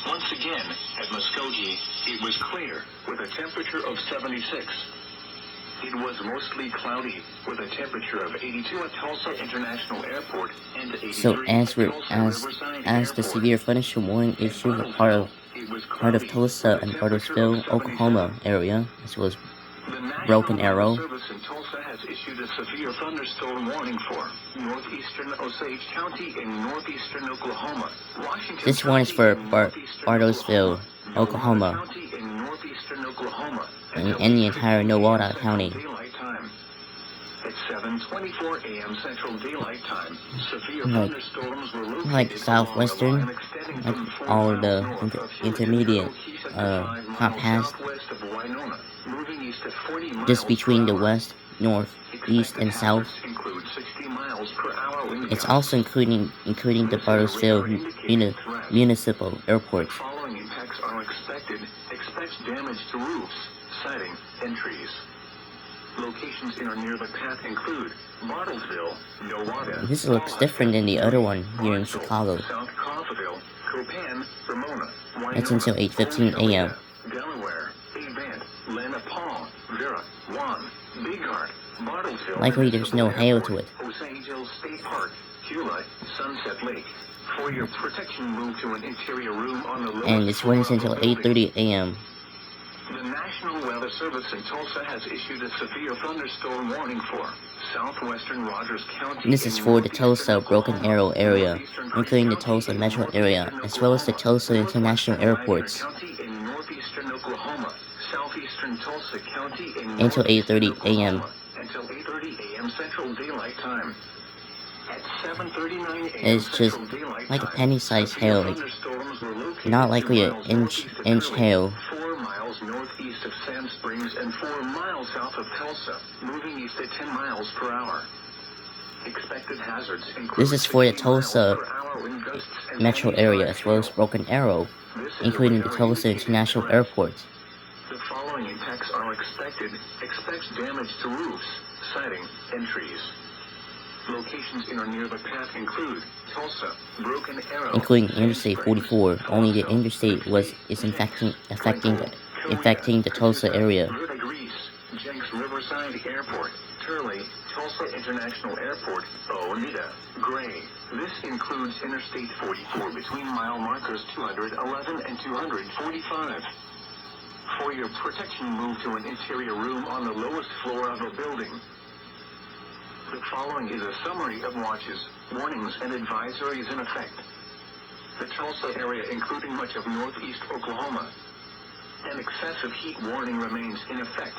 Once again, at Muskogee, it was clear, with a temperature of 76. It was mostly cloudy, with a temperature of 82 at Tulsa International Airport and 83 So as the severe thunderstorm warning issued a part of Tulsa and Bartlesville, Oklahoma area, as well as Broken Arrow. The National Weather Service in Tulsa has issued a severe thunderstorm warning for northeastern Osage County in northeastern Oklahoma. Washington This one is for Bartlesville, Oklahoma, County in northeastern Oklahoma, and the entire Nowata County. At 7:24 a.m. Central Daylight Time, severe thunderstorms were located like southwestern, like all the intermediate, not past, southwest of Wynona, moving east at 40 miles just between the per hour. west, north, east, and south. Include 60 miles per hour wind It's gusts. also including the Bartlesville Municipal Airport. Following impacts are expected. Expect damage to roofs, siding, and trees. Locations in or near the path include Bartlesville, Nowata. This looks different than the other one here in Chicago. South Coffeyville, Copan, Ramona, That's until 8:15 a.m. Delaware, Avant, Lenapah, Vera, Wann, Bigheart, Bartlesville. Likely there's no hail to it. Osage State Park, Hulah, Sunset Lake. For your protection, move to an interior room on the lowest And it's running until 8:30 a.m. The National Weather Service in Tulsa has issued a severe thunderstorm warning for southwestern Rogers County. This is for the Tulsa Broken Arrow area, including the Tulsa metro area, as well as the Tulsa International Airports, In northeastern Oklahoma, southeastern Tulsa County in until 8:30 a.m. Until 8:30 a.m. Central Daylight Time. At 7:39 a.m. It's just like a penny-sized hail, like not likely an inch hail. 4 miles northeast of Sand Springs and 4 miles south of Tulsa, moving east at 10 miles per hour. Expected hazards include This is for the Tulsa metro area, as well as Broken Arrow, including the Tulsa International Airport. The following impacts are expected. Expect damage to roofs, siding, and trees. Locations in or near the path include Tulsa, Broken Arrow, including Interstate 44. Only the interstate is affecting the Tulsa area. Verdigris, Jenks Riverside Airport, Turley, Tulsa International Airport, Owasso, Gray. This includes Interstate 44 between mile markers 211 and 245. For your protection, move to an interior room on the lowest floor of a building. The following is a summary of watches, warnings, and advisories in effect. The Tulsa area, including much of northeast Oklahoma. An excessive heat warning remains in effect.